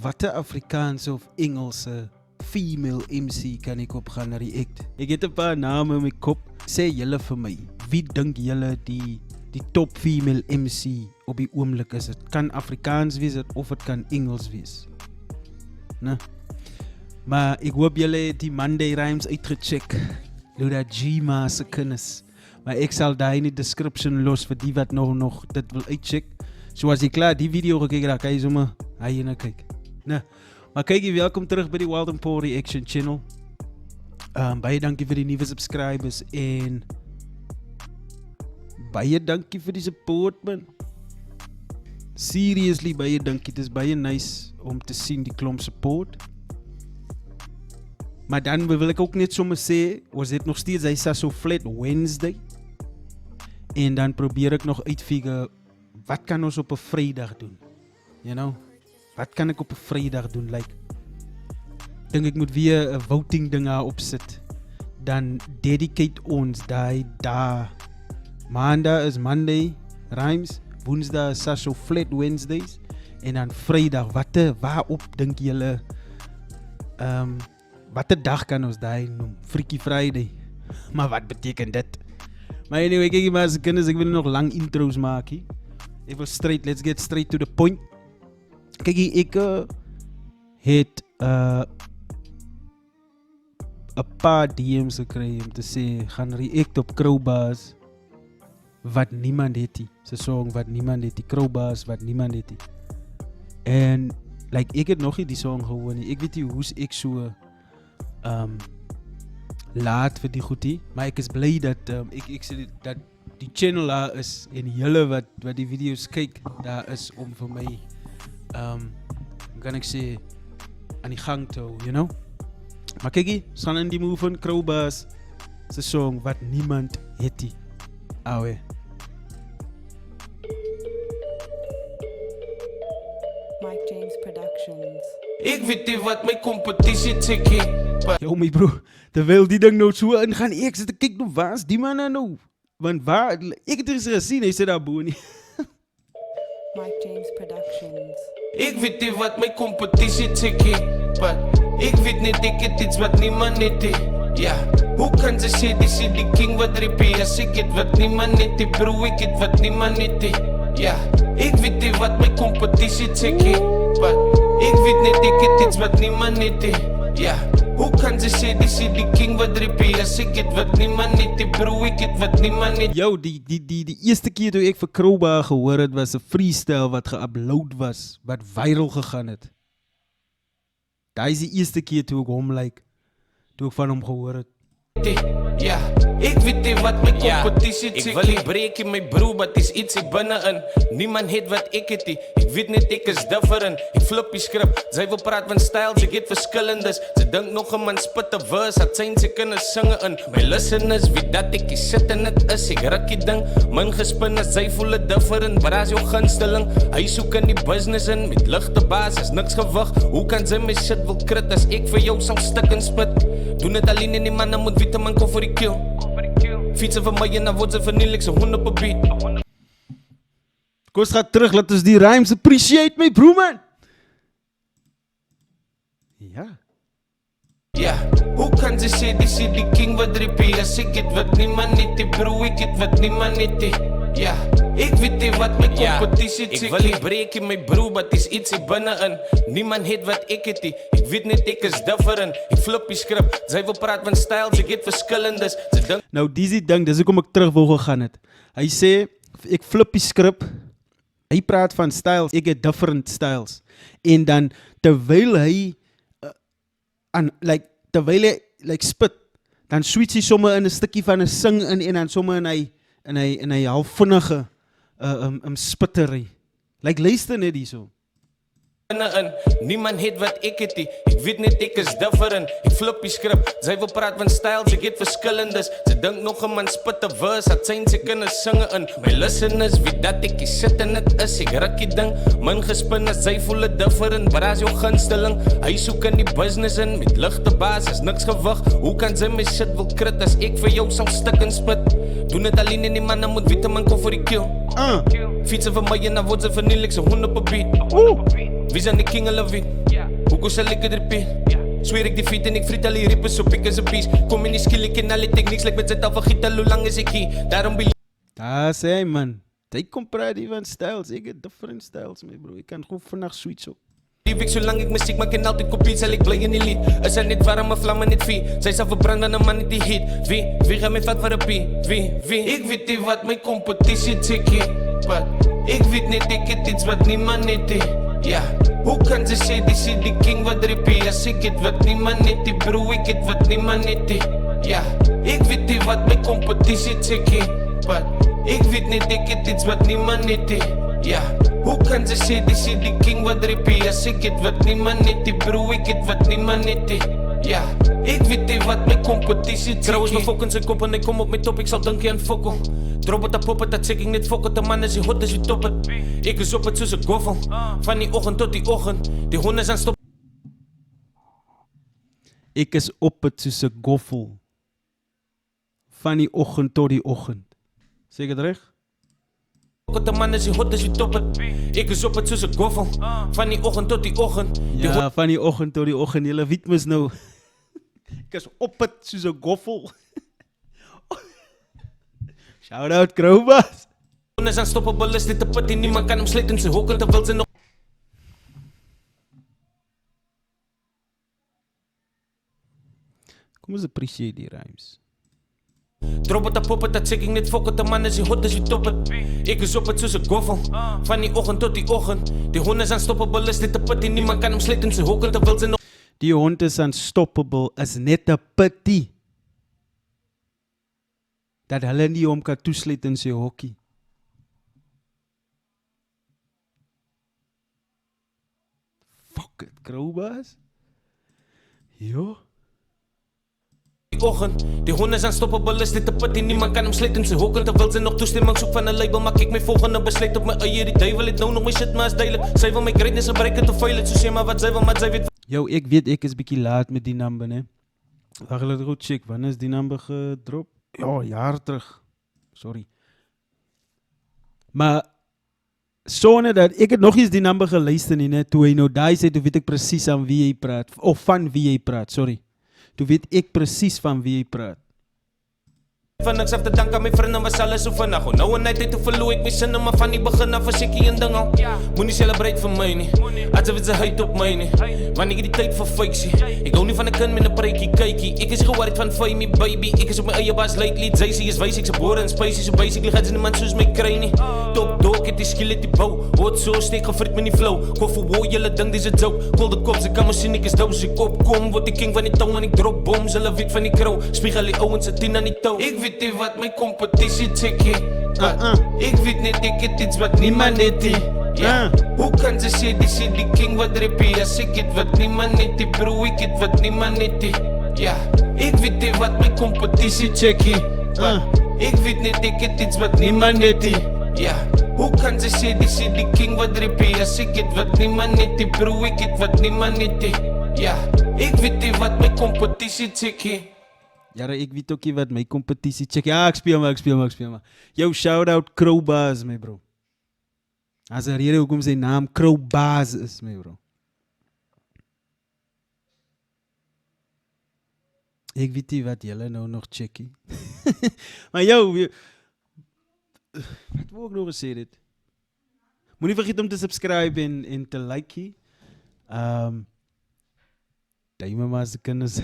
watter Afrikaanse of Engelse female MC kan ek op gaan react? Ek het 'n paar name in my kop. Sê julle vir my, wie dink julle die top female MC op die oomblik is? Het kan Afrikaans wees of het kan Engels wees. Nee. Maar ek hoop julle het die Monday Rhymes uitgecheck. Luda Gma se kennis. Maar ek sal daar in die description los vir die wat nog dit wil uitcheck. So as jy klaar die video gekyk het, kan jy sommer hyena kyk. Nee. Maar kyk, welkom terug by die Wild and Paul Reaction Channel. Baie dankie vir die nuwe subscribers en baie dankie vir die support, man. Seriously, baie dankie. Het is baie nice om te sien die klomp support. Maar dan wil ek ook net sommer sê, was dit nog steeds, hy sê so flat Wednesday. En dan probeer ek nog uitfigure, wat kan ons op 'n Vrydag doen? You know? Wat kan ek op 'n Vrydag doen? Like, dink ek moet weer 'n voting ding daar opsit. Dan dedicate ons daar. Maandag is Monday Rhymes, Woensdag is so flat Wednesdays en dan Vrydag, waarop dink julle watter dag kan ons daai noem? Freaky Friday. Maar wat beteken dit? Maar anyway, kyk maar as kinders, ek wil nog lang intros maak hier. Let's get straight to the point. Kijk, ik het een paar DM's gekregen om te zeggen, gaan react op Crowbars wat niemand het die. Ze song wat niemand het die, Crowbars wat niemand het die. En like, ik heb nog niet die song gewoon. Ik weet niet hoe ik zo laat voor die goedie, maar ik is blij dat dat die channel daar is en jullie wat die video's kijken, daar is om voor mij kan ik zeggen aan die gang te houden, you know? Maar kijk hier, staan in die move van Crowbars, ze song wat niemand het die. Auwe. Mike James Productions. Ik weet niet wat mijn competitie tikkie. Yo, my bro, terwijl die ding nou zo ingaan, ik zit te kijken, waar is die man nou? Want waar, ik heb het eens gezien, hij zit daar boven. Mike James Productions. Ik weet niet wat mijn competitie tikkie. Ik weet niet, ik het iets wat niemand niet is. Ja, hoe kan ze zeggen, die king wat rippie. Als ik het wat niemand niet is, bro, ik het wat niemand niet is. Ja, ik weet niet wat mijn competitie tikkie. Ik weet niet, ik het iets wat niemand niet is. Ja, hoe kan ze zeggen, die king wat rippie. Als ik het wat niemand niet is, bro, ik het wat niemand niet is. Yo, die eerste keer toen ik voor Crowbar gehoord het, was een freestyle wat geüpload was, wat viral gegaan het. Dat is de eerste keer toen ik toen ik van hem gehoord het. Ja, ik weet niet wat mijn competitie is. Ik wil niet breken mijn broer, maar het is iets hier binnenin. Niemand heeft wat ik het. Ik weet niet, ik is different. Ik flip die script. Zij wil praten van stijl, ze geeft verschillendes. Ze denkt nog een man spit een verse, had zijn ze kunnen zingen in. Mijn listeners weet dat ik zit en het is. Ik rak die ding, mijn gespinnen, zij voelen different. Maar als jouw gunsteling, hij zoekt in die business in. Met lichte basis, niks gewacht. Hoe kan ze mijn shit wil krit als ik voor jou zou stukken spit? Doen het alleen in die mannen moet weten man kom voor die kill. Fietsen van mij en dan wordt ze vernieuwd, ze hond op een beat. Koos gaat terug, laat ons die rhymes appreciate me, bro man. Ja. Ja, hoe kan ze zeggen, die king wat rippie. Als ik het wat niemand niet is, bro, ik het wat niemand niet is. Ja, ik weet niet wat mijn competitie is. Ik wil niet breken mijn broer, maar het is iets hier binnenin. Niemand heeft wat ik het. Ik weet niet, ik is different. Ik flip die script. Zij wil praten van stijl, ze geeft verschillendes. Nou, die ding, dus ik kom ik terug wil gegaan het. Hij zei, ik flip die script. Hij praat van styles, ik heb different styles. En dan, terwijl hij terwijl hij spit, dan switch hij sommer in een stukje van een sing in en dan sommer in hij half vinnige spittery. Like, luister net die zo. Niemand heeft wat ik het. Ik weet niet, ik is different. Ik flip die script. Zij wil praten van stijl, ze geeft verschillendes. Ze denkt nog een man spit een verse, had zijn ze kunnen zingen in. Mijn listeners weet dat ik zit en het is. Ik rak die ding, mijn gespinnen, zij voelen different. Maar als jouw gunsteling, hij zoekt in die business in. Met lichte basis, niks gewacht. Hoe kan ze mijn shit wil krit als ik voor jou zou stukken spit? Doen het alleen in die mannen moet weten man kom voor die kill. Fietsen van mij en dan wordt ze vernieuwd, ze hond op een beat. Wie zijn de king of it? Hoekom sal ek het repeat? Sweer ek die feet en ek friet al die rippers op ek is een beast. Kom in die skill, ek ken al die techniques, like met zit al vergiet al hoe lang is ek hier. Daarom believe Daar sê hy man, jy kom praat hier van styles, ek het different styles my bro, ek kan gewoon vannacht switch op. ek solang ek muziek maak en altyd kopie, sal ek bly in die lied. Is er net warme vlamme net vie, sy sal verbrand aan 'n man net die heat. Wie gaan my vat vir 'n pie? Wie? Ek weet nie wat my competitie tikkie, but ek weet net ek het iets wat niemand net het. Ja, hoe kan ze sê die king wat repeat? As ek het wat niemand net het, bro, ek het wat niemand net het. Ja, ek weet nie wat my competitie tikkie, but ek weet net ek het iets wat niemand net het. Ja, hoe kan ze sê die king wat repeat? As ek het wat niemand net het, bro, ek het wat niemand net het. Ja, ek weet nie wat my competitie tikkie. Trouwens my fok in sy kop en hy kom op my top, ek sal dink aan fokkel. Drop het op poppen, dat zeg ik net fokken, de man is die hot, is wie top het. Ik is op het tussen goffel, van die ochtend tot die ochtend, die honden zijn stop. Ek is op het soos 'n goffel, van die oggend tot die oggend. Sê ek het reg? De man is die hot, is wie top het. Ik is op het tussen goffel, van die ochtend tot die ochtend. Ja, van die oggend tot die oggend, julle weet mos nou. Ek is op het soos 'n goffel. Shout out Crowbars. Honden zijn stoppable, is dit te put, niemand kan hem slitten, ze hokken terwijl ze nog. Kom ons appreciate die rhymes. Drop het op poppen, dat zeg ik net fokken, de man is die hot, is wie top het. Ik is op het tussen goffel, van die ochtend tot die ochtend. Die honden zijn stoppable, is dit te put, niemand kan hem slitten, ze hokken terwijl ze nog. Die hond is unstoppable, is net 'n pity. Dat hulle nie hom kan toesluit in sy hokkie. Fuck it, Crowbars. Jo. Die ochtend, die honden zijn stoppable, is dit te put, niemand kan hem slitten, ze hokken terwijl ze nog toestemming zoek van een label, maak ik mijn volgende besluit op mijn eie, die duivel het nou nog my shit, maar is duidelijk, sy wil my greatness bereiken te veilig, so sê maar wat sy wil, maar sy weet. Yo, ek weet ek is bietjie laat met die number, né? Wag, laat ek goed check, wanneer is die number gedrop? Ja, jaar terug. Sorry. Maar sonder dat ek het nog eens die number geluister nie, né? Toe hy nou daai sê, toe weet ek presies aan wie hy praat, of van wie hy praat, sorry. Toe weet ek presies van wie hy praat. Van niks af te dank aan my vrienden, was alles so vannacht. Nou en uit toe verloor ek my sinne, maar van die begin af was ek hier een ding al. Moenie celebrate vir my nie, asof het sy huid op my nie. Want ek het die tyd vir fiksie, ek hou nie van 'n kind met 'n preikie kykie. Ek is geworried van fame, baby, ek is op my eie baas lately. Jay-Z is wys, ek's gebore in spicy, so basically gaat sy niemand soos my kry nie. Top dog, het die skill, het die bou, hot so steek, gefrit met die flow. Koffie woe, julle ding, dis 'n joke. Call the cops, ek kan my sien, ek is dope, so ek opkom, word die king van die town en ek drop bombs, hulle weet van die crow. Spiegel die ouens, se 10 aan die touw. Ek weet nie wat my competitie tikkie, ek weet net ek het iets wat niemand het nie. Ja, hoe kan ze sê die king wat repeat? As ek het wat niemand het nie, bro, ek het wat niemand het nie. Ja, ek weet nie wat my competitie tikkie, ek weet net ek het iets wat niemand het nie. Ja, hoe kan ze sê die king wat repeat? As ek het wat niemand het nie, bro, ek het wat niemand het nie. Ja, ek weet nie wat my competitie tikkie. Ja, ek weet ook nie wat my competitie check. Ja, ek speel maar. Yo, shout out Crowbars, my bro. As 'n rede hoekom sy naam Crowbars is, my bro. Ek weet nie wat julle nou nog checkie. Maar yo, wat wou ek nog gesê dit? Moenie vergeet om te subscribe en te like. Duime maar as die kinders.